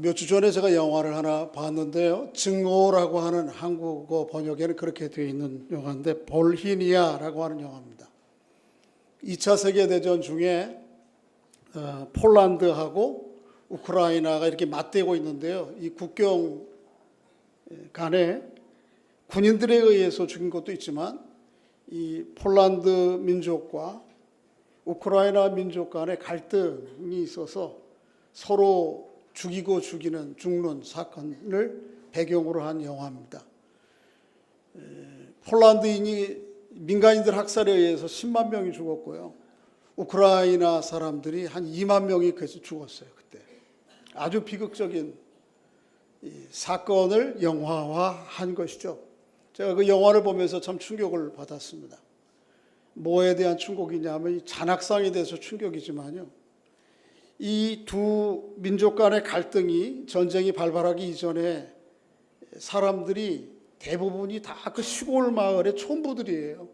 몇 주 전에 제가 영화를 하나 봤는데요. 증오라고 하는 한국어 번역에는 그렇게 되어 있는 영화인데 볼히니아라고 하는 영화입니다. 2차 세계대전 중에 폴란드하고 우크라이나가 이렇게 맞대고 있는데요. 이 국경 간에 군인들에 의해서 죽인 것도 있지만 이 폴란드 민족과 우크라이나 민족 간에 갈등이 있어서 서로 죽이고 죽는 사건을 배경으로 한 영화입니다. 폴란드인이 민간인들 학살에 의해서 10만 명이 죽었고요. 우크라이나 사람들이 한 2만 명이 죽었어요. 그때 아주 비극적인 사건을 영화화한 것이죠. 제가 그 영화를 보면서 참 충격을 받았습니다. 뭐에 대한 충격이냐면 이 잔악상에 대해서 충격이지만요. 이 두 민족 간의 갈등이 전쟁이 발발하기 이전에 사람들이 대부분이 다 그 시골 마을의 촌부들이에요.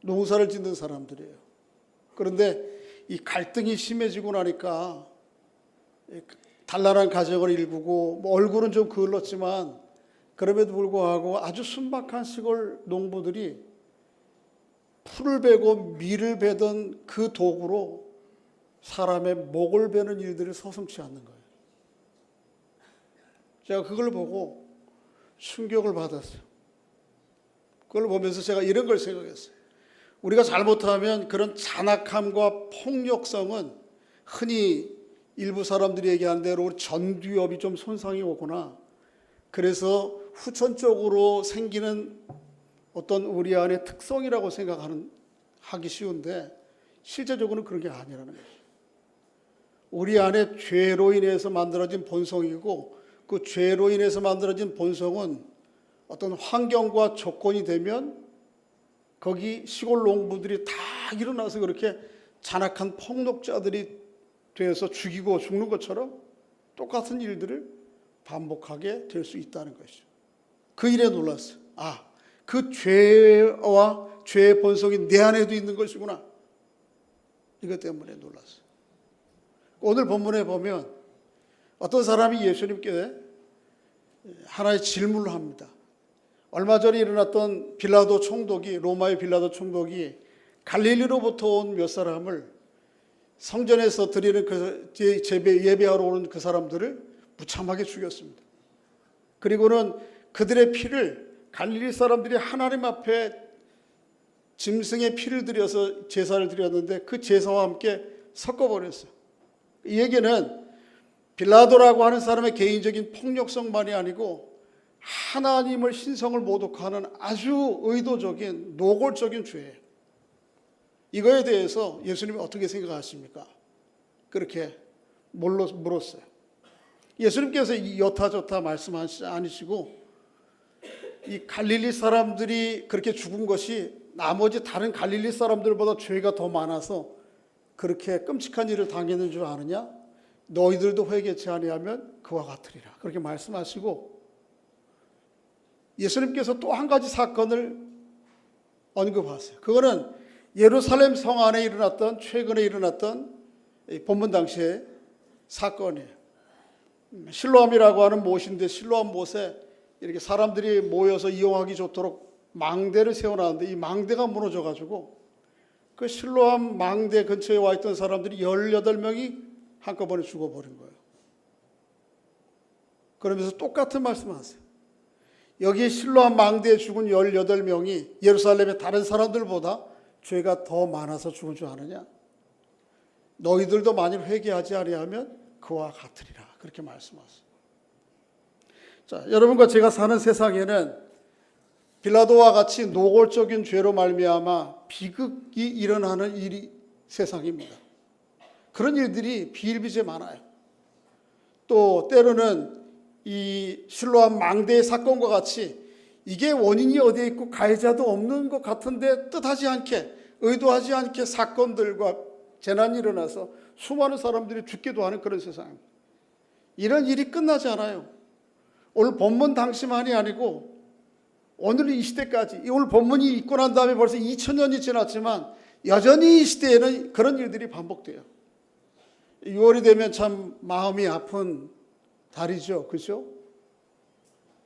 농사를 짓는 사람들이에요. 그런데 이 갈등이 심해지고 나니까 단란한 가정을 일구고 얼굴은 좀 그을렀지만 그럼에도 불구하고 아주 순박한 시골 농부들이 풀을 베고 밀을 베던 그 도구로 사람의 목을 베는 일들이 서슴지 않는 거예요. 제가 그걸 보고 충격을 받았어요. 그걸 보면서 제가 이런 걸 생각했어요. 우리가 잘못하면 그런 잔악함과 폭력성은 흔히 일부 사람들이 얘기하는 대로 우리 전두엽이 좀 손상이 오거나 그래서 후천적으로 생기는 어떤 우리 안의 특성이라고 하기 쉬운데 실제적으로는 그런 게 아니라는 거죠. 우리 안에 죄로 인해서 만들어진 본성이고 그 죄로 인해서 만들어진 본성은 어떤 환경과 조건이 되면 거기 시골 농부들이 다 일어나서 그렇게 잔악한 폭력자들이 되어서 죽이고 죽는 것처럼 똑같은 일들을 반복하게 될 수 있다는 것이죠. 그 일에 놀랐어요. 그 죄와 죄의 본성이 내 안에도 있는 것이구나. 이것 때문에 놀랐어요. 오늘 본문에 보면 어떤 사람이 예수님께 하나의 질문을 합니다. 얼마 전에 일어났던 빌라도 총독이, 로마의 빌라도 총독이 갈릴리로부터 온 몇 사람을 성전에서 드리는 그 예배하러 오는 그 사람들을 무참하게 죽였습니다. 그리고는 그들의 피를 갈릴리 사람들이 하나님 앞에 짐승의 피를 들여서 제사를 드렸는데 그 제사와 함께 섞어버렸어요. 이 얘기는 빌라도라고 하는 사람의 개인적인 폭력성만이 아니고 하나님을 신성을 모독하는 아주 의도적인 노골적인 죄예요. 이거에 대해서 예수님이 어떻게 생각하십니까? 그렇게 물었어요. 예수님께서 여타저타 말씀하시지 않으시고 이 갈릴리 사람들이 그렇게 죽은 것이 나머지 다른 갈릴리 사람들보다 죄가 더 많아서 그렇게 끔찍한 일을 당했는 줄 아느냐? 너희들도 회개치 아니하면 그와 같으리라. 그렇게 말씀하시고 예수님께서 또 한 가지 사건을 언급하세요. 그거는 예루살렘 성 안에 최근에 일어났던 본문 당시의 사건이에요. 실로암이라고 하는 못인데 실로암 못에 이렇게 사람들이 모여서 이용하기 좋도록 망대를 세워놨는데 이 망대가 무너져가지고 그 실로암 망대 근처에 와 있던 사람들이 18명이 한꺼번에 죽어버린 거예요. 그러면서 똑같은 말씀을 하세요. 여기 실로암 망대에 죽은 18명이 예루살렘의 다른 사람들보다 죄가 더 많아서 죽은 줄 아느냐? 너희들도 만일 회개하지 아니하면 그와 같으리라. 그렇게 말씀하세요. 자, 여러분과 제가 사는 세상에는 빌라도와 같이 노골적인 죄로 말미암아 비극이 일어나는 일이 세상입니다. 그런 일들이 비일비재 많아요. 또 때로는 이 실로암 망대의 사건과 같이 이게 원인이 어디에 있고 가해자도 없는 것 같은데 뜻하지 않게 의도하지 않게 사건들과 재난이 일어나서 수많은 사람들이 죽기도 하는 그런 세상입니다. 이런 일이 끝나지 않아요. 오늘 본문 당시만이 아니고 오늘 이 시대까지, 오늘 본문이 있고 난 다음에 벌써 2000년이 지났지만 여전히 이 시대에는 그런 일들이 반복돼요. 6월이 되면 참 마음이 아픈 다르죠. 그렇죠?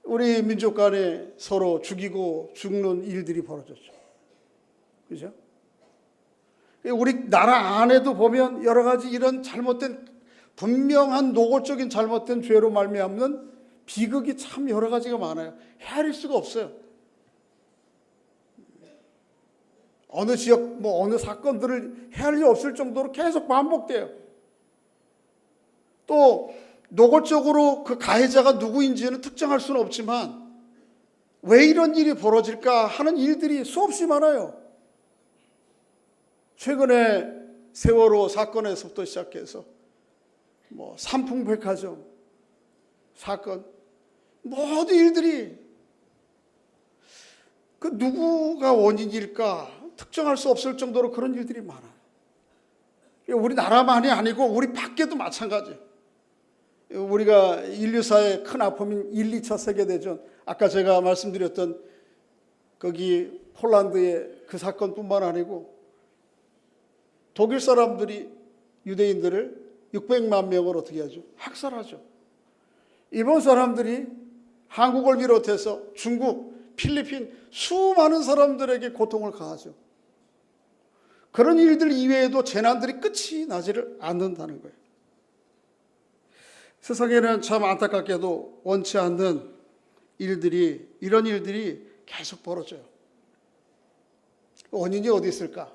우리 민족 간에 서로 죽이고 죽는 일들이 벌어졌죠. 그죠? 우리 나라 안에도 보면 여러 가지 이런 잘못된, 분명한 노골적인 잘못된 죄로 말미암는 비극이 참 여러 가지가 많아요. 헤아릴 수가 없어요. 어느 지역, 어느 사건들을 헤아릴 수 없을 정도로 계속 반복돼요. 또 노골적으로 그 가해자가 누구인지는 특정할 수는 없지만 왜 이런 일이 벌어질까 하는 일들이 수없이 많아요. 최근에 세월호 사건에서부터 시작해서 삼풍백화점 사건, 모든 일들이 그 누구가 원인일까 특정할 수 없을 정도로 그런 일들이 많아요. 우리나라만이 아니고 우리 밖에도 마찬가지예요. 우리가 인류사의 큰 아픔인 1, 2차 세계대전, 아까 제가 말씀드렸던 거기 폴란드의 그 사건뿐만 아니고 독일 사람들이 유대인들을 600만 명을 어떻게 하죠? 학살하죠. 일본 사람들이 한국을 비롯해서 중국, 필리핀 수많은 사람들에게 고통을 가하죠. 그런 일들 이외에도 재난들이 끝이 나지를 않는다는 거예요. 세상에는 참 안타깝게도 원치 않는 일들이, 이런 일들이 계속 벌어져요. 원인이 어디 있을까?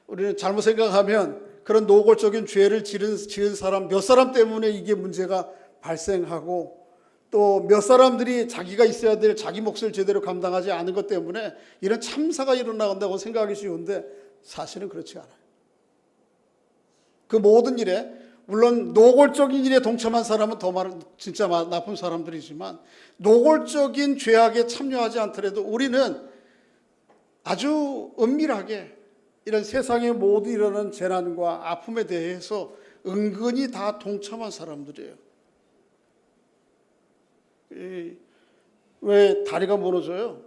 우리는 잘못 생각하면 그런 노골적인 죄를 지은 사람 몇 사람 때문에 이게 문제가 발생하고, 또 몇 사람들이 자기가 있어야 될 자기 몫을 제대로 감당하지 않은 것 때문에 이런 참사가 일어나간다고 생각하기 쉬운데 사실은 그렇지 않아요. 그 모든 일에, 물론 노골적인 일에 동참한 사람은 더 진짜 나쁜 사람들이지만 노골적인 죄악에 참여하지 않더라도 우리는 아주 은밀하게 이런 세상에 모두 일어나는 재난과 아픔에 대해서 은근히 다 동참한 사람들이에요. 왜 다리가 무너져요?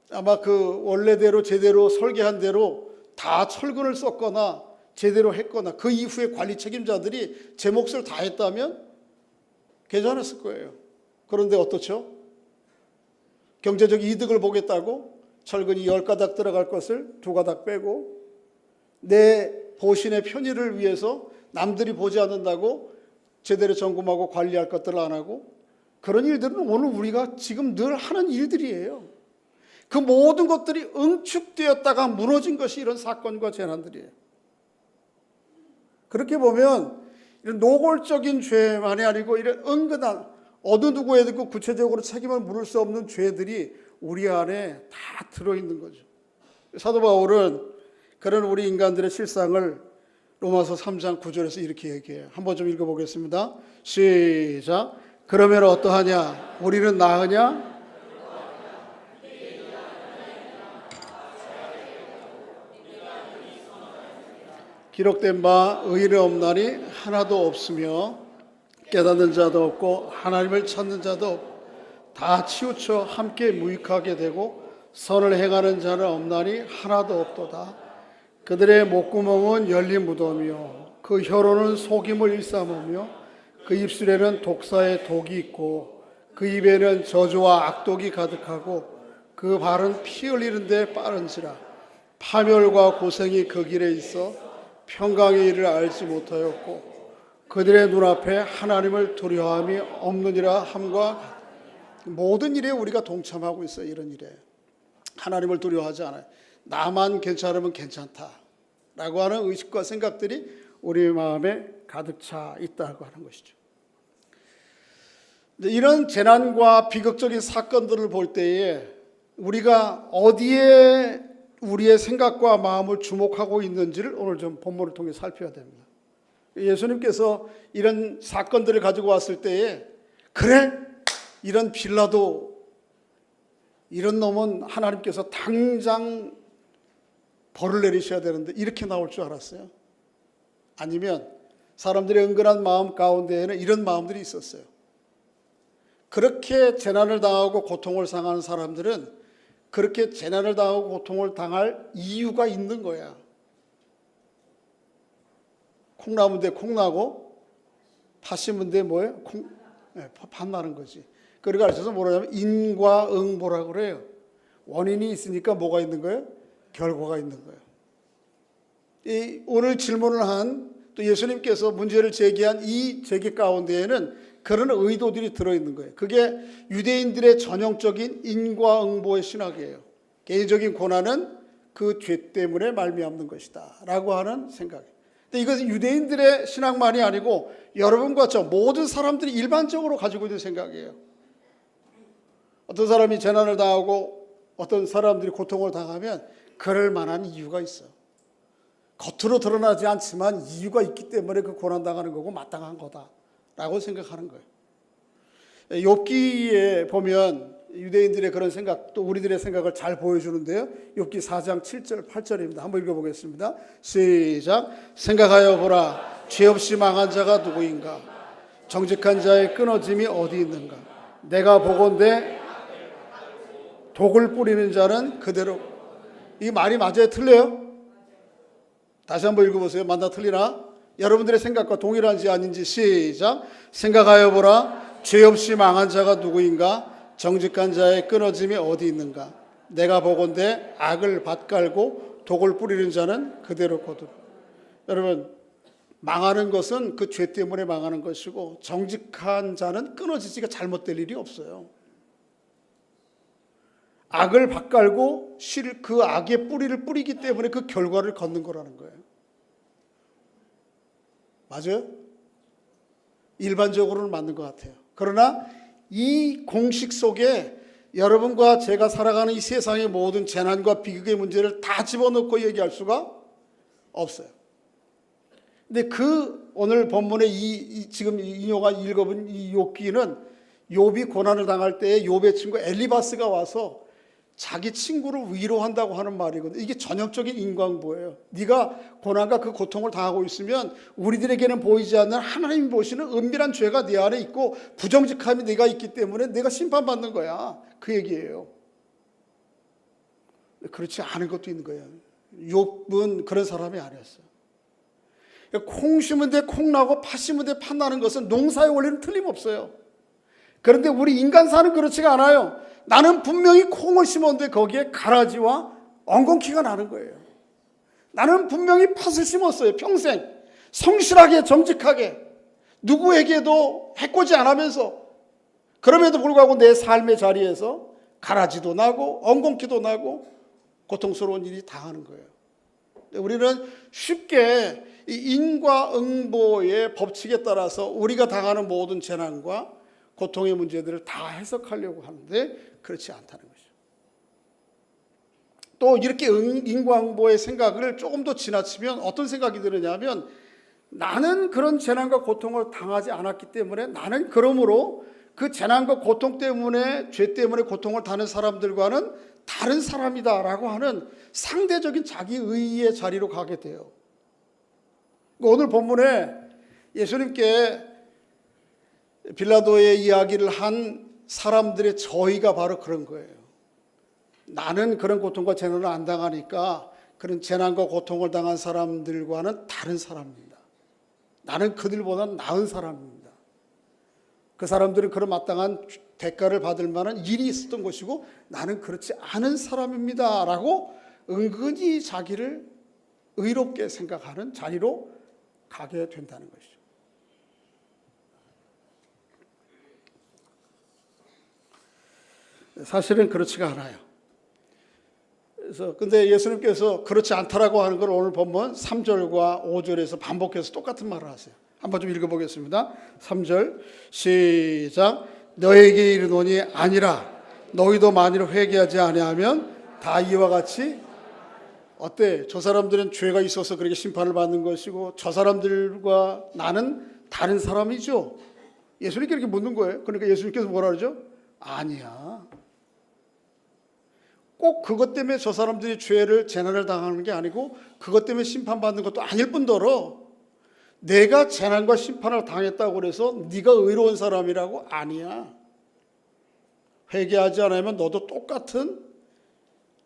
아마 그 원래대로 제대로 설계한 대로 다 철근을 썼거나 제대로 했거나 그 이후에 관리 책임자들이 제 몫을 다 했다면 괜찮았을 거예요. 그런데 어떻죠? 경제적 이득을 보겠다고 철근이 10가닥 들어갈 것을 2가닥 빼고, 내 보신의 편의를 위해서 남들이 보지 않는다고 제대로 점검하고 관리할 것들을 안 하고, 그런 일들은 오늘 우리가 지금 늘 하는 일들이에요. 그 모든 것들이 응축되었다가 무너진 것이 이런 사건과 재난들이에요. 그렇게 보면 이런 노골적인 죄만이 아니고 이런 은근한 어느 누구에도 구체적으로 책임을 물을 수 없는 죄들이 우리 안에 다 들어있는 거죠. 사도 바울은 그런 우리 인간들의 실상을 로마서 3장 9절에서 이렇게 얘기해요. 한번 좀 읽어보겠습니다. 시작. 그러면 어떠하냐? 우리는 나으냐? 기록된 바 의인은 없나니 하나도 없으며 깨닫는 자도 없고 하나님을 찾는 자도 없고 다 치우쳐 함께 무익하게 되고 선을 행하는 자는 없나니 하나도 없도다. 그들의 목구멍은 열린 무덤이요 그 혀로는 속임을 일삼으며 그 입술에는 독사의 독이 있고 그 입에는 저주와 악독이 가득하고 그 발은 피 흘리는 데 빠른지라. 파멸과 고생이 그 길에 있어 평강의 일을 알지 못하였고 그들의 눈앞에 하나님을 두려워함이 없느니라 함과 같다. 모든 일에 우리가 동참하고 있어요. 이런 일에 하나님을 두려워하지 않아요. 나만 괜찮으면 괜찮다라고 하는 의식과 생각들이 우리 마음에 가득 차 있다고 하는 것이죠. 이런 재난과 비극적인 사건들을 볼 때에 우리가 어디에 우리의 생각과 마음을 주목하고 있는지를 오늘 좀 본문을 통해 살펴야 됩니다. 예수님께서 이런 사건들을 가지고 왔을 때에 그래? 이런 빌라도 이런 놈은 하나님께서 당장 벌을 내리셔야 되는데 이렇게 나올 줄 알았어요? 아니면 사람들의 은근한 마음 가운데에는 이런 마음들이 있었어요. 그렇게 재난을 당하고 고통을 당하는 사람들은 그렇게 재난을 당하고 고통을 당할 이유가 있는 거야. 콩나무인데 콩나고 파 심은 데 뭐예요? 팥 나는 거지. 그걸 가르쳐서 뭐라냐면 인과응보라고 그래요. 원인이 있으니까 뭐가 있는 거예요? 결과가 있는 거예요. 이 오늘 질문을 한 또 예수님께서 문제를 제기한 이 제기 가운데에는 그런 의도들이 들어있는 거예요. 그게 유대인들의 전형적인 인과응보의 신학이에요. 개인적인 고난은 그 죄 때문에 말미암는 것이다 라고 하는 생각이에요. 근데 이것은 유대인들의 신학만이 아니고 여러분과 저 모든 사람들이 일반적으로 가지고 있는 생각이에요. 어떤 사람이 재난을 당하고 어떤 사람들이 고통을 당하면 그럴 만한 이유가 있어. 겉으로 드러나지 않지만 이유가 있기 때문에 그 고난당하는 거고 마땅한 거다라고 생각하는 거예요. 욥기에 보면 유대인들의 그런 생각 또 우리들의 생각을 잘 보여주는데요. 욥기 4장 7절 8절입니다. 한번 읽어보겠습니다. 시작. 생각하여 보라. 죄 없이 망한 자가 누구인가? 정직한 자의 끊어짐이 어디 있는가? 내가 보건대 독을 뿌리는 자는 그대로. 이 말이 맞아요? 틀려요? 다시 한번 읽어보세요. 맞나 틀리나? 여러분들의 생각과 동일한지 아닌지 시작. 생각하여 보라. 죄 없이 망한 자가 누구인가? 정직한 자의 끊어짐이 어디 있는가? 내가 보건대 악을 밭갈고 독을 뿌리는 자는 그대로 거두라. 여러분, 망하는 것은 그 죄 때문에 망하는 것이고 정직한 자는 끊어지지가 잘못될 일이 없어요. 악을 밭갈고 그 악의 뿌리를 뿌리기 때문에 그 결과를 걷는 거라는 거예요. 맞아요? 일반적으로는 맞는 것 같아요. 그러나 이 공식 속에 여러분과 제가 살아가는 이 세상의 모든 재난과 비극의 문제를 다 집어넣고 얘기할 수가 없어요. 근데 그 오늘 본문에 지금 인용한 읽어본 이 욥기는 욥이 고난을 당할 때 욥의 친구 엘리바스가 와서 자기 친구를 위로한다고 하는 말이거든요. 이게 전형적인 인과응보예요. 네가 고난과 그 고통을 당하고 있으면 우리들에게는 보이지 않는 하나님이 보시는 은밀한 죄가 네 안에 있고 부정직함이 네가 있기 때문에 내가 심판받는 거야. 그 얘기예요. 그렇지 않은 것도 있는 거예요. 욥은 그런 사람이 아니었어요. 콩 심은 데 콩 나고 팥 심은 데 팥 나는 것은 농사의 원리는 틀림없어요. 그런데 우리 인간사는 그렇지가 않아요. 나는 분명히 콩을 심었는데 거기에 가라지와 엉겅퀴가 나는 거예요. 나는 분명히 팥을 심었어요. 평생 성실하게 정직하게 누구에게도 해코지 안 하면서 그럼에도 불구하고 내 삶의 자리에서 가라지도 나고 엉겅퀴도 나고 고통스러운 일이 당하는 거예요. 우리는 쉽게 이 인과응보의 법칙에 따라서 우리가 당하는 모든 재난과 고통의 문제들을 다 해석하려고 하는데 그렇지 않다는 것이죠. 또 이렇게 인과응보의 생각을 조금 더 지나치면 어떤 생각이 드느냐면 나는 그런 재난과 고통을 당하지 않았기 때문에 나는 그러므로 그 재난과 고통 때문에 죄 때문에 고통을 당하는 사람들과는 다른 사람이다라고 하는 상대적인 자기의의 자리로 가게 돼요. 오늘 본문에 예수님께 빌라도의 이야기를 한 사람들의 저희가 바로 그런 거예요. 나는 그런 고통과 재난을 안 당하니까 그런 재난과 고통을 당한 사람들과는 다른 사람입니다. 나는 그들보다 나은 사람입니다. 그 사람들은 그런 마땅한 대가를 받을 만한 일이 있었던 것이고 나는 그렇지 않은 사람입니다 라고 은근히 자기를 의롭게 생각하는 자리로 가게 된다는 것이죠. 사실은 그렇지가 않아요. 근데 예수님께서 그렇지 않다라고 하는 걸 오늘 본문 3절과 5절에서 반복해서 똑같은 말을 하세요. 한번 좀 읽어보겠습니다. 3절 시작. 너에게 이르노니 아니라 너희도 만일 회개하지 아니하면 다 이와 같이. 어때? 저 사람들은 죄가 있어서 그렇게 심판을 받는 것이고 저 사람들과 나는 다른 사람이죠. 예수님께 이렇게 묻는 거예요. 그러니까 예수님께서 뭐라 그러죠? 아니야. 꼭 그것 때문에 저 사람들이 죄를 재난을 당하는 게 아니고 그것 때문에 심판받는 것도 아닐 뿐더러 내가 재난과 심판을 당했다고 그래서 네가 의로운 사람이라고 아니야. 회개하지 않으면 너도 똑같은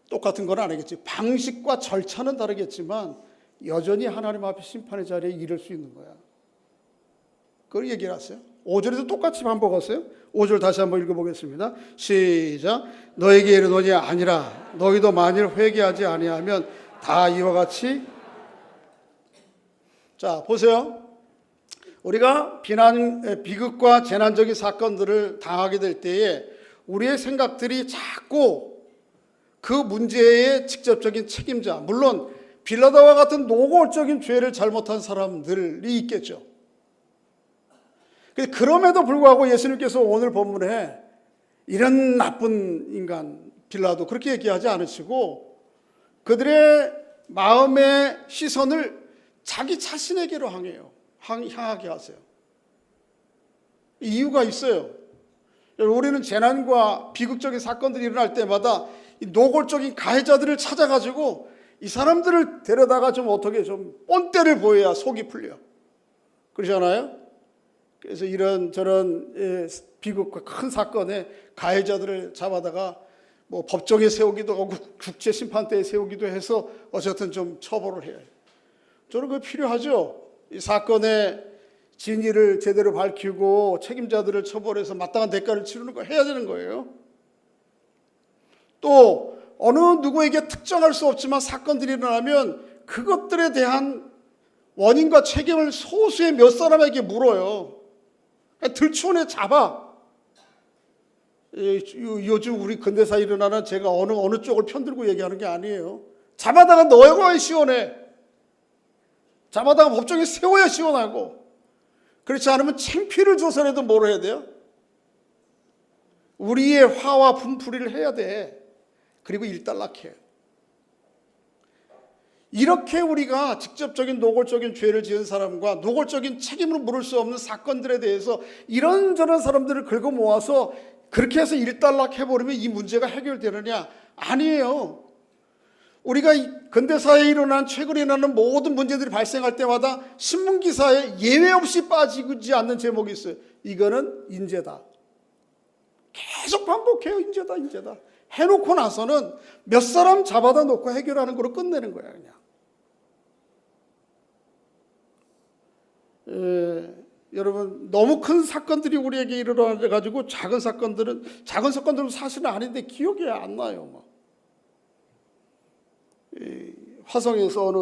건 아니겠지. 방식과 절차는 다르겠지만 여전히 하나님 앞에 심판의 자리에 이를 수 있는 거야. 그걸 얘기를 하세요. 5절에도 똑같이 반복하세요. 5절 다시 한번 읽어보겠습니다. 시작. 너에게 이르노니 아니라 너희도 만일 회개하지 아니하면 다 이와 같이. 자, 보세요. 우리가 비극과 재난적인 사건들을 당하게 될 때에 우리의 생각들이 자꾸 그 문제의 직접적인 책임자, 물론 빌라도와 같은 노골적인 죄를 잘못한 사람들이 있겠죠. 그럼에도 불구하고 예수님께서 오늘 본문에 이런 나쁜 인간 빌라도 그렇게 얘기하지 않으시고 그들의 마음의 시선을 자기 자신에게로 향하게 하세요. 이유가 있어요. 우리는 재난과 비극적인 사건들이 일어날 때마다 이 노골적인 가해자들을 찾아가지고 이 사람들을 데려다가 좀 어떻게 좀 본때를 보여야 속이 풀려. 그러잖아요. 그래서 이런 저런 비극과 큰 사건의 가해자들을 잡아다가 뭐 법정에 세우기도 하고 국제심판대에 세우기도 해서 어쨌든 좀 처벌을 해요. 저는 그거 필요하죠. 이 사건의 진위를 제대로 밝히고 책임자들을 처벌해서 마땅한 대가를 치르는 거 해야 되는 거예요. 또 어느 누구에게 특정할 수 없지만 사건들이 일어나면 그것들에 대한 원인과 책임을 소수의 몇 사람에게 물어요. 들추어내 잡아. 요즘 우리 근대사 일어나는 제가 어느 쪽을 편들고 얘기하는 게 아니에요. 잡아다가 넣어야 시원해. 잡아다가 법정에 세워야 시원하고. 그렇지 않으면 창피를 줘서라도 뭘 해야 돼요? 우리의 화와 분풀이를 해야 돼. 그리고 일단락해요. 이렇게 우리가 직접적인 노골적인 죄를 지은 사람과 노골적인 책임을 물을 수 없는 사건들에 대해서 이런저런 사람들을 긁어 모아서 그렇게 해서 일단락해버리면 이 문제가 해결되느냐? 아니에요. 우리가 근대사에 일어난 최근에 일어나는 모든 문제들이 발생할 때마다 신문기사에 예외 없이 빠지지 않는 제목이 있어요. 이거는 인재다. 계속 반복해요. 인재다. 해놓고 나서는 몇 사람 잡아다 놓고 해결하는 거로 끝내는 거야 그냥. 여러분 너무 큰 사건들이 우리에게 일어나가지고 작은 사건들은 사실은 아닌데 기억이 안 나요. 뭐. 화성에서 어느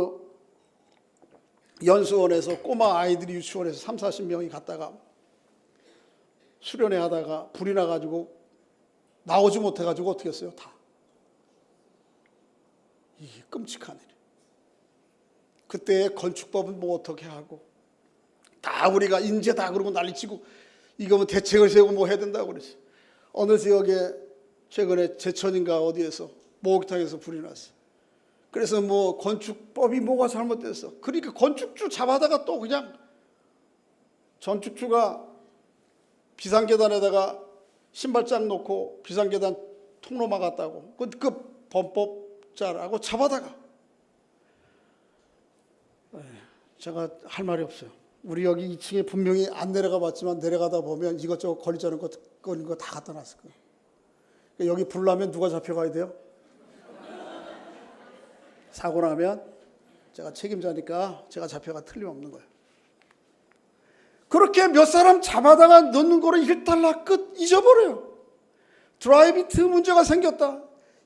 연수원에서 꼬마 아이들이 유치원에서 30-40명이 갔다가 수련회 하다가 불이 나가지고 나오지 못해가지고 어떻게 했어요? 다. 이게 끔찍한 일이에요. 그때 건축법은 뭐 어떻게 하고 다 우리가 인재다 그러고 난리치고 이거 뭐 대책을 세우고 뭐 해야 된다고 그랬어요. 어느 지역에 최근에 제천인가 어디에서 목욕탕에서 불이 났어요. 그래서 뭐 건축법이 뭐가 잘못됐어. 그러니까 건축주 잡아다가 또 그냥 건축주가 비상계단에다가 신발장 놓고 비상계단 통로 막았다고 그 범법자라고 잡아다가 제가 할 말이 없어요. 우리 여기 2층에 분명히 안 내려가 봤지만 내려가다 보면 이것저것 걸리자는 거 다 갖다 놨을 거예요. 여기 불 나면 누가 잡혀가야 돼요? 사고 나면 제가 책임자니까 제가 잡혀가 틀림없는 거예요. 그렇게 몇 사람 잡아다가 넣는 거를 일단락 끝 잊어버려요. 드라이비트 문제가 생겼다.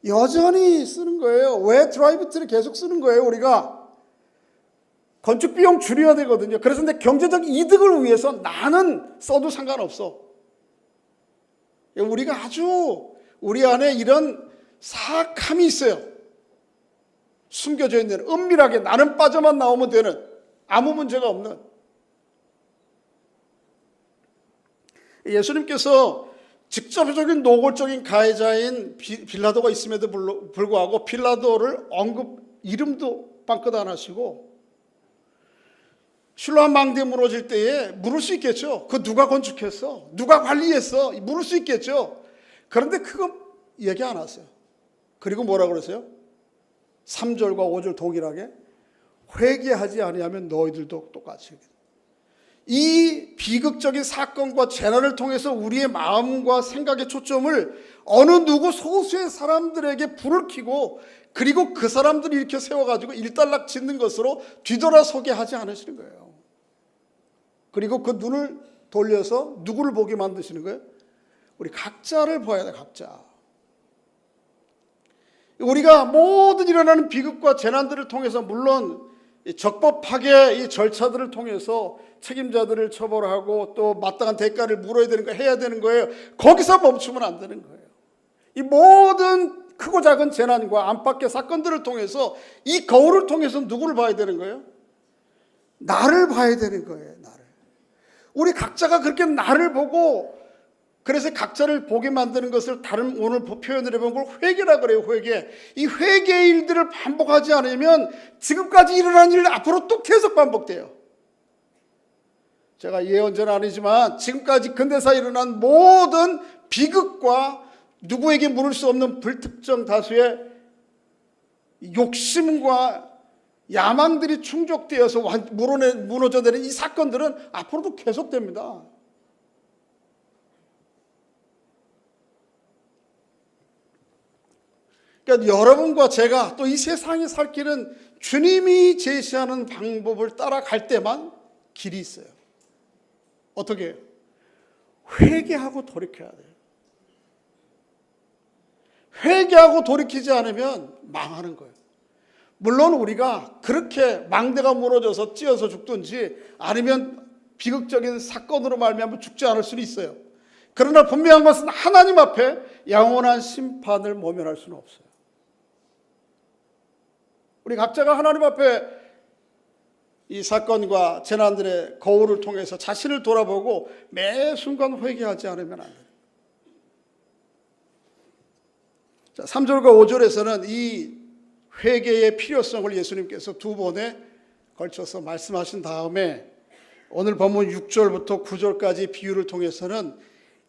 여전히 쓰는 거예요. 왜 드라이비트를 계속 쓰는 거예요? 우리가 건축 비용 줄여야 되거든요. 그래서 근데 경제적 이득을 위해서 나는 써도 상관없어. 우리가 아주 우리 안에 이런 사악함이 있어요. 숨겨져 있는 은밀하게 나는 빠져만 나오면 되는 아무 문제가 없는. 예수님께서 직접적인 노골적인 가해자인 빌라도가 있음에도 불구하고 빌라도를 이름도 빵긋 안 하시고 실로암 망대에 무너질 때에 물을 수 있겠죠. 그 누가 건축했어? 누가 관리했어? 물을 수 있겠죠. 그런데 그거 얘기 안 하세요. 그리고 뭐라 그러세요? 3절과 5절 동일하게 회개하지 아니하면 너희들도 똑같이. 이 비극적인 사건과 재난을 통해서 우리의 마음과 생각의 초점을 어느 누구 소수의 사람들에게 불을 켜고 그리고 그 사람들을 일으켜 세워가지고 일단락 짓는 것으로 뒤돌아서게 하지 않으시는 거예요. 그리고 그 눈을 돌려서 누구를 보게 만드시는 거예요? 우리 각자를 봐야 돼, 각자. 우리가 모든 일어나는 비극과 재난들을 통해서 물론 적법하게 이 절차들을 통해서 책임자들을 처벌하고 또 마땅한 대가를 물어야 되는 거 해야 되는 거예요. 거기서 멈추면 안 되는 거예요. 이 모든 크고 작은 재난과 안팎의 사건들을 통해서 이 거울을 통해서 누구를 봐야 되는 거예요? 나를 봐야 되는 거예요. 나를. 우리 각자가 그렇게 나를 보고 그래서 각자를 보게 만드는 것을 다른 오늘 표현을 해본 걸 회개라 그래요. 회개. 이 회개의 일들을 반복하지 않으면 지금까지 일어난 일 앞으로 또 계속 반복돼요. 제가 예언자는 아니지만 지금까지 근대사에 일어난 모든 비극과 누구에게 물을 수 없는 불특정 다수의 욕심과 야망들이 충족되어서 무너져내는 이 사건들은 앞으로도 계속됩니다. 그러니까 여러분과 제가 또 이 세상에 살 길은 주님이 제시하는 방법을 따라갈 때만 길이 있어요. 어떻게 해요? 회개하고 돌이켜야 돼요. 회개하고 돌이키지 않으면 망하는 거예요. 물론 우리가 그렇게 망대가 무너져서 찧어서 죽든지 아니면 비극적인 사건으로 말미암아 죽지 않을 수는 있어요. 그러나 분명한 것은 하나님 앞에 영원한 심판을 모면할 수는 없어요. 우리 각자가 하나님 앞에 이 사건과 재난들의 거울을 통해서 자신을 돌아보고 매 순간 회개하지 않으면 안 돼요. 자, 3절과 5절에서는 이 회개의 필요성을 예수님께서 두 번에 걸쳐서 말씀하신 다음에 오늘 본문 6절부터 9절까지 비유를 통해서는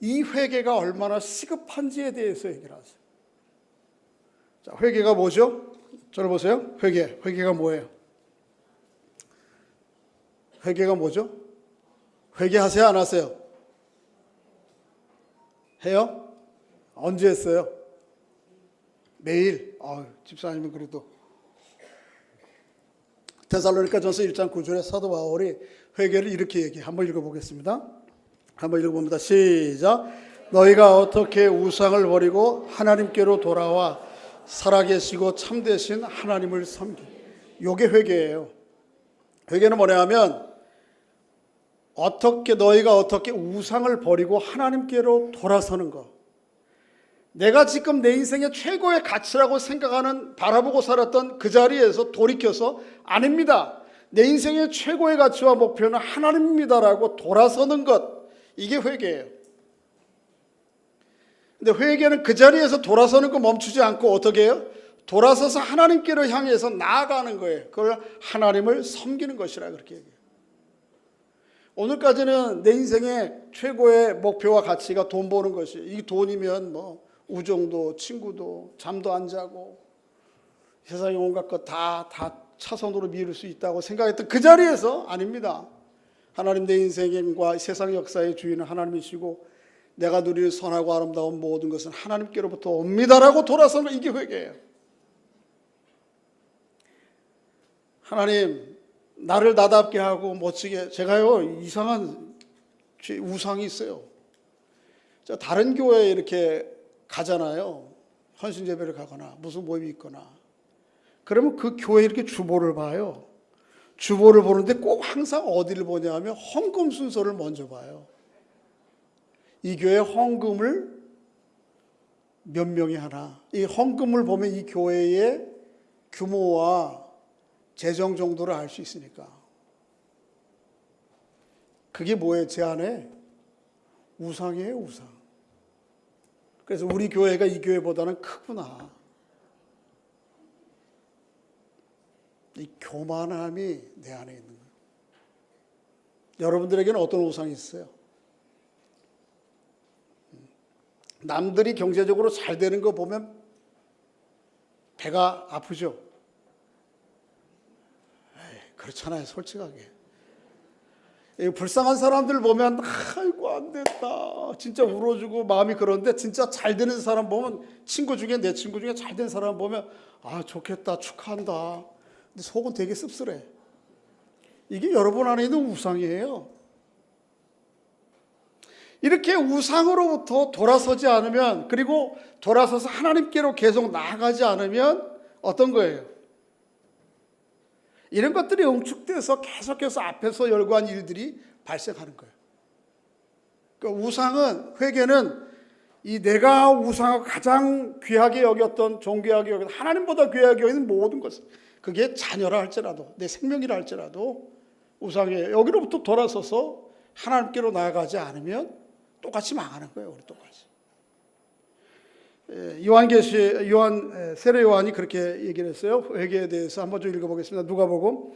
이 회개가 얼마나 시급한지에 대해서 얘기를 하세요. 자, 회개가 뭐죠? 저를 보세요. 회개가 뭐예요? 회개가 뭐죠? 회개하세요, 안 하세요? 해요? 언제 했어요? 매일. 집사님은 그래도. 데살로니가전서 1장 9절에 사도 바울이 회개를 이렇게 얘기해요. 한번 읽어보겠습니다. 한번 읽어봅니다. 시작. 너희가 어떻게 우상을 버리고 하나님께로 돌아와 살아계시고 참되신 하나님을 섬기. 요게 회개예요. 회개는 뭐냐 하면 너희가 어떻게 우상을 버리고 하나님께로 돌아서는 것. 내가 지금 내 인생의 최고의 가치라고 생각하는 바라보고 살았던 그 자리에서 돌이켜서 아닙니다. 내 인생의 최고의 가치와 목표는 하나님입니다라고 돌아서는 것. 이게 회개예요. 근데 회개는 그 자리에서 돌아서는 거 멈추지 않고 어떻게 해요? 돌아서서 하나님께로 향해서 나아가는 거예요. 그걸 하나님을 섬기는 것이라 그렇게 얘기해요. 오늘까지는 내 인생의 최고의 목표와 가치가 돈 버는 것이, 이 돈이면 뭐 우정도 친구도 잠도 안 자고 세상의 온갖 것 다 차선으로 미룰 수 있다고 생각했던 그 자리에서 아닙니다. 하나님 내 인생과 세상 역사의 주인은 하나님이시고 내가 누리는 선하고 아름다운 모든 것은 하나님께로부터 옵니다라고 돌아서는 이게 회개예요. 하나님 나를 나답게 하고 멋지게, 제가요 이상한 우상이 있어요. 다른 교회에 이렇게 가잖아요. 헌신예배를 가거나 무슨 모임이 있거나 그러면 그 교회에 이렇게 주보를 봐요. 주보를 보는데 꼭 항상 어디를 보냐 하면 헌금 순서를 먼저 봐요. 이 교회 헌금을 몇 명이 하나. 이 헌금을 보면 이 교회의 규모와 재정 정도를 알 수 있으니까. 그게 뭐예요? 제 안에 우상이에요, 우상. 그래서 우리 교회가 이 교회보다는 크구나. 이 교만함이 내 안에 있는 거예요. 여러분들에게는 어떤 우상이 있어요? 남들이 경제적으로 잘 되는 거 보면 배가 아프죠? 그렇잖아요, 솔직하게. 불쌍한 사람들 보면 아이고 안 됐다 진짜 울어주고 마음이 그런데 진짜 잘 되는 사람 보면, 친구 중에 내 친구 중에 잘 된 사람 보면 좋겠다 축하한다. 근데 속은 되게 씁쓸해. 이게 여러분 안에 있는 우상이에요. 이렇게 우상으로부터 돌아서지 않으면, 그리고 돌아서서 하나님께로 계속 나아가지 않으면 어떤 거예요? 이런 것들이 응축돼서 계속해서 앞에서 열거한 일들이 발생하는 거예요. 그러니까 우상은, 회개는 이 내가 우상을 가장 귀하게 여겼던, 존귀하게 여겼던, 하나님보다 귀하게 여기는 모든 것, 그게 자녀라 할지라도, 내 생명이라 할지라도 우상에 여기로부터 돌아서서 하나님께로 나아가지 않으면 똑같이 망하는 거예요. 우리 똑같이. 세례 요한이 그렇게 얘기를 했어요. 회개에 대해서 한번 좀 읽어보겠습니다. 누가복음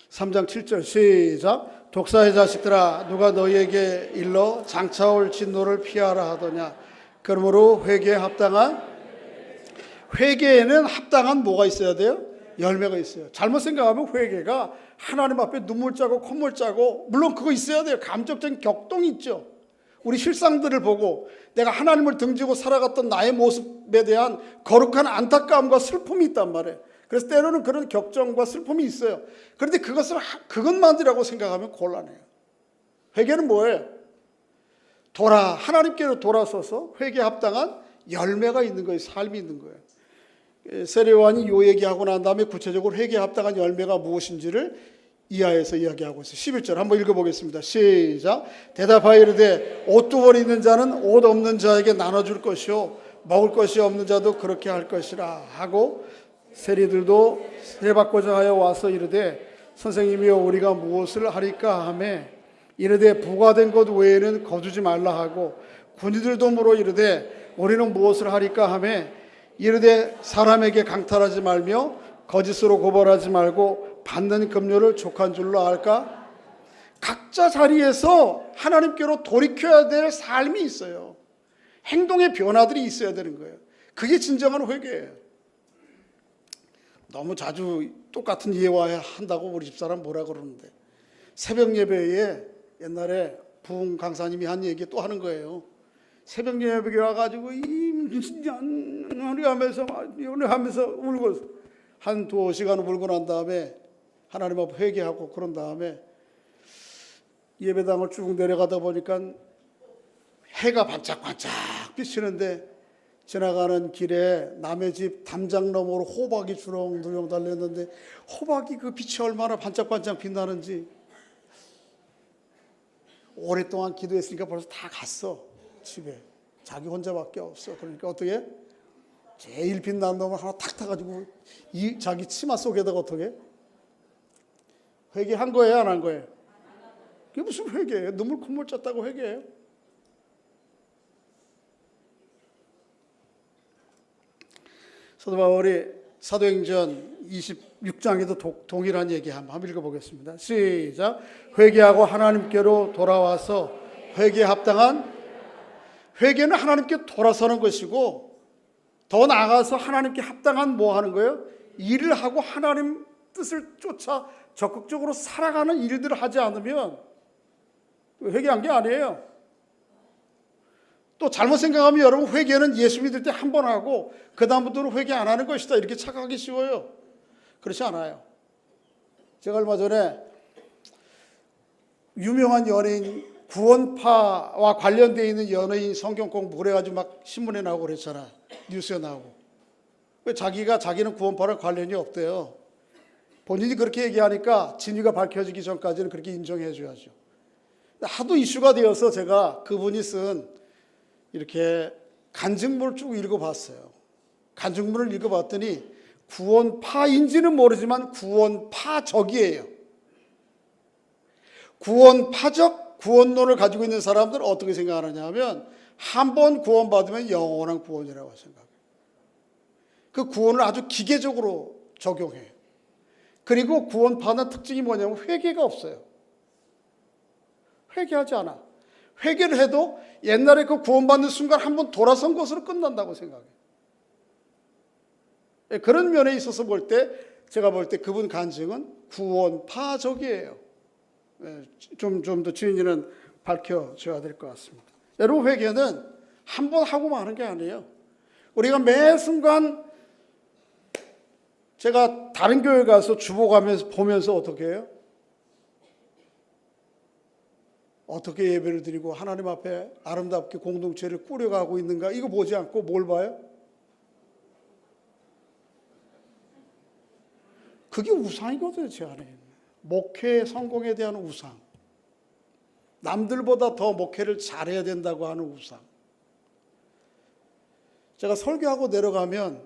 3장 7절 시작. 독사의 자식들아, 누가 너희에게 일러 장차올 진노를 피하라 하더냐. 그러므로 회개에 합당한, 회개에는 합당한 뭐가 있어야 돼요? 열매가 있어요. 잘못 생각하면 회개가 하나님 앞에 눈물 짜고 콧물 짜고, 물론 그거 있어야 돼요. 감정적인 격동이 있죠. 우리 실상들을 보고 내가 하나님을 등지고 살아갔던 나의 모습에 대한 거룩한 안타까움과 슬픔이 있단 말이에요. 그래서 때로는 그런 격정과 슬픔이 있어요. 그런데 그것만이라고 생각하면 곤란해요. 회개는 뭐예요? 하나님께로 돌아서서 회개에 합당한 열매가 있는 거예요. 삶이 있는 거예요. 세례 요한이 요 얘기하고 난 다음에 구체적으로 회개에 합당한 열매가 무엇인지를 이하에서 이야기하고 있어요. 11절 한번 읽어보겠습니다. 시작. 대답하여 이르되 옷 두 벌 있는 자는 옷 없는 자에게 나눠줄 것이요 먹을 것이 없는 자도 그렇게 할 것이라 하고, 세리들도 세받고자 하여 와서 이르되 선생님이여 우리가 무엇을 하리까 하매, 이르되 부과된 것 외에는 거두지 말라 하고, 군인들도 물어 이르되 우리는 무엇을 하리까 하매, 이르되 사람에게 강탈하지 말며 거짓으로 고발하지 말고 받는 급료를 족한 줄로 알까? 각자 자리에서 하나님께로 돌이켜야 될 삶이 있어요. 행동의 변화들이 있어야 되는 거예요. 그게 진정한 회개예요. 너무 자주 똑같은 예화 한다고 우리 집사람 뭐라 그러는데, 새벽 예배에 옛날에 부흥 강사님이 한 얘기 또 하는 거예요. 새벽 예배에 와가지고 하면서 울고 한 2시간 울고 난 다음에 하나님 앞에 회개하고 그런 다음에 예배당을 쭉 내려가다 보니까 해가 반짝반짝 비치는데, 지나가는 길에 남의 집 담장 너머로 호박이 주렁주렁 달렸는데 호박이 그 빛이 얼마나 반짝반짝 빛나는지, 오랫동안 기도했으니까 벌써 다 갔어. 집에 자기 혼자밖에 없어. 그러니까 어떻게 제일 빛나는 놈을 하나 탁 타가지고 자기 치마 속에다가 어떻게 회개한 거예요, 안 한 거예요? 그게 무슨 회개예요? 눈물 콧물 짰다고 회개해요? 사도 바울이 사도행전 26장에도 동일한 얘기 한번 읽어보겠습니다. 시작. 회개하고 하나님께로 돌아와서 회개에 합당한, 회개는 하나님께 돌아서는 것이고, 더 나아가서 하나님께 합당한 뭐 하는 거예요? 일을 하고 하나님 뜻을 쫓아 적극적으로 살아가는 일들을 하지 않으면 회개한 게 아니에요. 또 잘못 생각하면 여러분, 회개는 예수 믿을 때 한 번 하고 그 다음부터는 회개 안 하는 것이다 이렇게 착각하기 쉬워요. 그렇지 않아요. 제가 얼마 전에 유명한 연예인, 구원파와 관련되어 있는 연예인 성경 공부 그래가지고 막 신문에 나오고 그랬잖아. 뉴스에 나오고. 왜 자기는 구원파랑 관련이 없대요. 본인이 그렇게 얘기하니까 진위가 밝혀지기 전까지는 그렇게 인정해 줘야죠. 하도 이슈가 되어서 제가 그분이 쓴 이렇게 간증문을 쭉 읽어봤어요. 간증문을 읽어봤더니 구원파인지는 모르지만 구원파적이에요. 구원파적 구원론을 가지고 있는 사람들은 어떻게 생각하느냐 하면, 한 번 구원받으면 영원한 구원이라고 생각해요. 그 구원을 아주 기계적으로 적용해요. 그리고 구원파는 특징이 뭐냐면 회개가 없어요. 회개하지 않아. 회개를 해도 옛날에 그 구원받는 순간 한 번 돌아선 것으로 끝난다고 생각해요. 그런 면에 있어서 제가 볼 때 그분 간증은 구원파적이에요. 좀 더 진리는 밝혀줘야 될 것 같습니다. 여러분, 회개는 한 번 하고 마는 게 아니에요. 우리가 매 순간, 제가 다른 교회 가서 주보가면서 보면서 어떻게 해요? 어떻게 예배를 드리고 하나님 앞에 아름답게 공동체를 꾸려가고 있는가, 이거 보지 않고 뭘 봐요? 그게 우상이거든요. 제 안에 목회 성공에 대한 우상, 남들보다 더 목회를 잘해야 된다고 하는 우상. 제가 설교하고 내려가면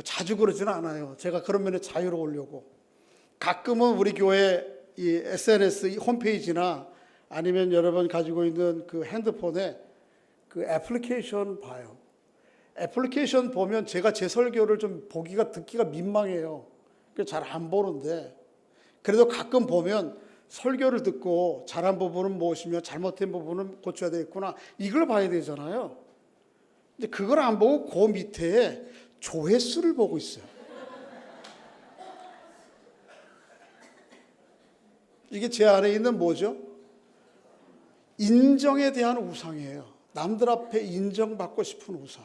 자주 그러지는 않아요. 제가 그런 면에 자유로우려고. 가끔은 우리 교회 이 SNS 홈페이지나 아니면 여러분 가지고 있는 그 핸드폰에 그 애플리케이션 봐요. 애플리케이션 보면 제가 제 설교를 좀 보기가 듣기가 민망해요. 그래서 잘 안 보는데, 그래도 가끔 보면 설교를 듣고 잘한 부분은 무엇이며 잘못된 부분은 고쳐야 되겠구나, 이걸 봐야 되잖아요. 근데 그걸 안 보고 그 밑에 조회수를 보고 있어요. 이게 제 안에 있는 뭐죠? 인정에 대한 우상이에요. 남들 앞에 인정받고 싶은 우상.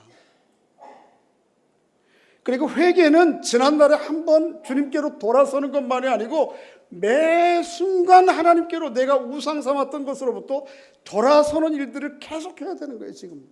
그리고 회개는 지난날에 한번 주님께로 돌아서는 것만이 아니고 매 순간 하나님께로 내가 우상 삼았던 것으로부터 돌아서는 일들을 계속해야 되는 거예요. 지금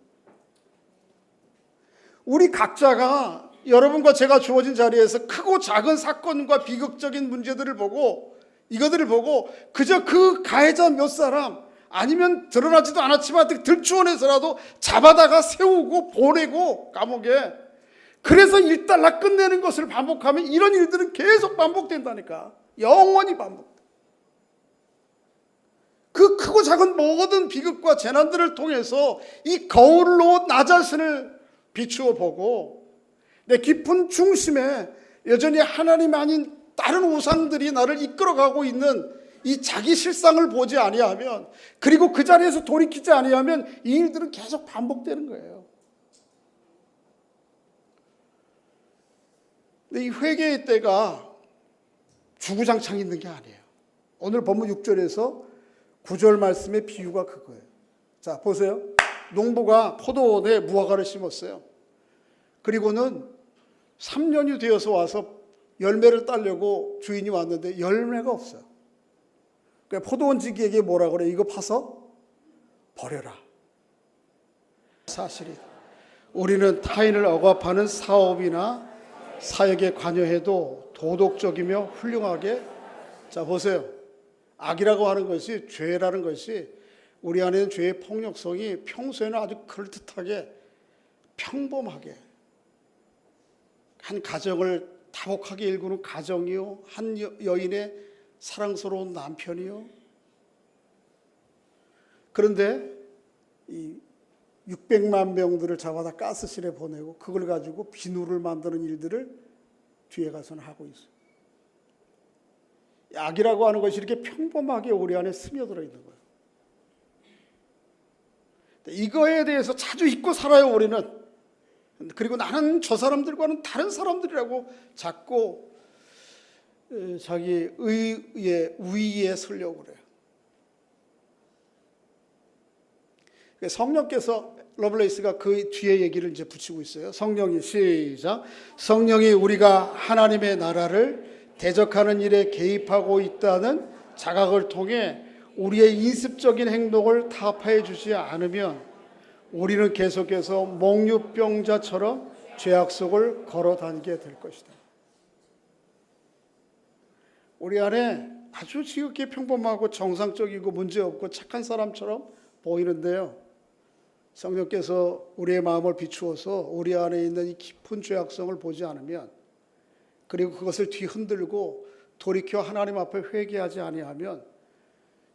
우리 각자가 여러분과 제가 주어진 자리에서 크고 작은 사건과 비극적인 문제들을 보고, 이것들을 보고 그저 그 가해자 몇 사람, 아니면 드러나지도 않았지만 들추어내서라도 잡아다가 세우고 보내고 감옥에, 그래서 일단락 끝내는 것을 반복하면 이런 일들은 계속 반복된다니까. 영원히 반복. 그 크고 작은 모든 비극과 재난들을 통해서 이 거울로 나 자신을 비추어 보고, 내 깊은 중심에 여전히 하나님 아닌 다른 우상들이 나를 이끌어가고 있는 이 자기 실상을 보지 아니하면, 그리고 그 자리에서 돌이키지 아니하면 이 일들은 계속 반복되는 거예요. 근데 이 회개의 때가 주구장창 있는 게 아니에요. 오늘 본문 6절에서 9절 말씀의 비유가 그거예요. 자, 보세요. 농부가 포도원에 무화과를 심었어요. 그리고는 3년이 되어서 와서 열매를 따려고 주인이 왔는데 열매가 없어요. 그러니까 포도원지기에게 뭐라 그래? 이거 파서 버려라. 사실이 우리는 타인을 억압하는 사업이나 사역에 관여해도 도덕적이며 훌륭하게, 자 보세요. 악이라고 하는 것이, 죄라는 것이, 우리 안에는 죄의 폭력성이 평소에는 아주 그럴듯하게 평범하게 한 가정을 다복하게 일구는 가정이요, 한 여인의 사랑스러운 남편이요. 그런데 이 600만 명들을 잡아다 가스실에 보내고 그걸 가지고 비누를 만드는 일들을 뒤에 가서는 하고 있어요. 악이라고 하는 것이 이렇게 평범하게 우리 안에 스며들어 있는 거예요. 이거에 대해서 자주 잊고 살아요, 우리는. 그리고 나는 저 사람들과는 다른 사람들이라고 자꾸 자기 우위에 서려고 그래요. 성령께서, 러블레이스가 그 뒤에 얘기를 이제 붙이고 있어요. 성령이, 시작. 성령이 우리가 하나님의 나라를 대적하는 일에 개입하고 있다는 자각을 통해 우리의 인습적인 행동을 타파해 주지 않으면 우리는 계속해서 몽유병자처럼 죄악 속을 걸어 다니게 될 것이다. 우리 안에 아주 지극히 평범하고 정상적이고 문제없고 착한 사람처럼 보이는데요, 성령께서 우리의 마음을 비추어서 우리 안에 있는 이 깊은 죄악성을 보지 않으면, 그리고 그것을 뒤흔들고 돌이켜 하나님 앞에 회개하지 아니하면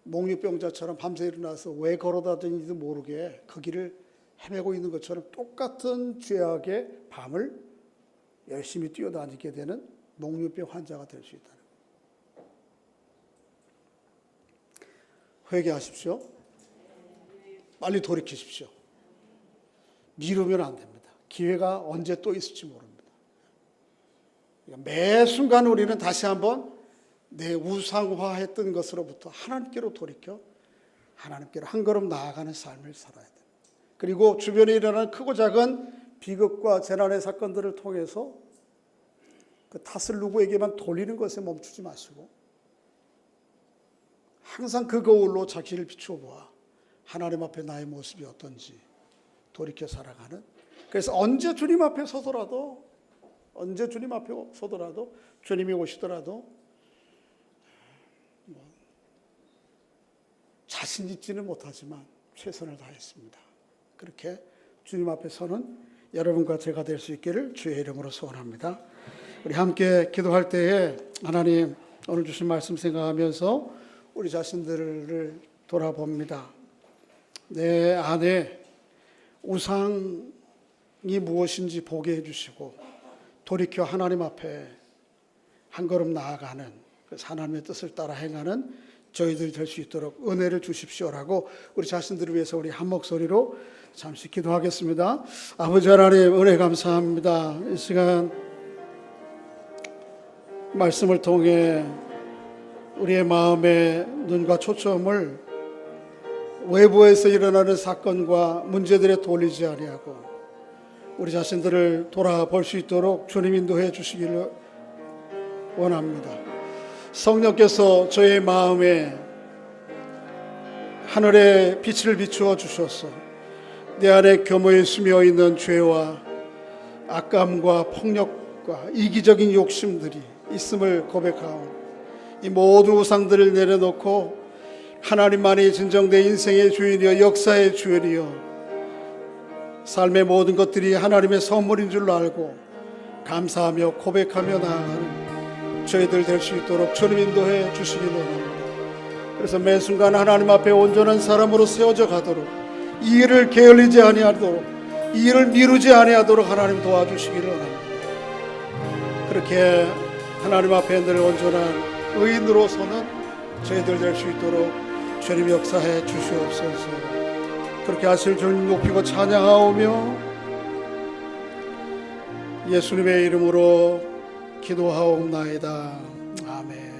몽유병자처럼 밤새 일어나서 왜 걸어다니는지도 모르게 그 길을 헤매고 있는 것처럼 똑같은 죄악의 밤을 열심히 뛰어다니게 되는 몽유병 환자가 될 수 있다는 거예요. 회개하십시오. 빨리 돌이키십시오. 미루면 안 됩니다. 기회가 언제 또 있을지 모릅니다. 매 순간 우리는 다시 한번 내 우상화했던 것으로부터 하나님께로 돌이켜 하나님께로 한 걸음 나아가는 삶을 살아야 됩니다. 그리고 주변에 일어나는 크고 작은 비극과 재난의 사건들을 통해서 그 탓을 누구에게만 돌리는 것에 멈추지 마시고 항상 그 거울로 자기를 비추어 보아 하나님 앞에 나의 모습이 어떤지 돌이켜 살아가는. 그래서 언제 주님 앞에 서더라도 주님이 오시더라도 자신 있지는 못하지만 최선을 다했습니다. 그렇게 주님 앞에 서는 여러분과 제가 될 수 있기를 주의 이름으로 소원합니다. 우리 함께 기도할 때에 하나님 오늘 주신 말씀 생각하면서 우리 자신들을 돌아봅니다. 내 안에 우상이 무엇인지 보게 해주시고 돌이켜 하나님 앞에 한 걸음 나아가는, 그래서 하나님의 뜻을 따라 행하는 저희들이 될 수 있도록 은혜를 주십시오라고 우리 자신들을 위해서 우리 한 목소리로 잠시 기도하겠습니다. 아버지 하나님 은혜 감사합니다. 이 시간 말씀을 통해 우리의 마음의 눈과 초점을 외부에서 일어나는 사건과 문제들에 돌리지 아니하고 우리 자신들을 돌아볼 수 있도록 주님 인도해 주시기를 원합니다. 성령께서 저의 마음에 하늘의 빛을 비추어 주셔서 내 안에 겸허히 스며 있는 죄와 악감과 폭력과 이기적인 욕심들이 있음을 고백하오. 이 모든 우상들을 내려놓고 하나님만이 진정 내 인생의 주인이여 역사의 주인이여 삶의 모든 것들이 하나님의 선물인 줄 알고 감사하며 고백하며 나아가는 저희들 될 수 있도록 주님 인도해 주시기 원합니다. 그래서 매 순간 하나님 앞에 온전한 사람으로 세워져 가도록 이 일을 게을리지 아니하도록 이 일을 미루지 아니하도록 하나님 도와주시기를 원합니다. 그렇게 하나님 앞에 늘 온전한 의인으로 서는 저희들 될 수 있도록 주님 역사해 주시옵소서. 그렇게 하실 주님 높이고 찬양하오며 예수님의 이름으로 기도하옵나이다. 아멘.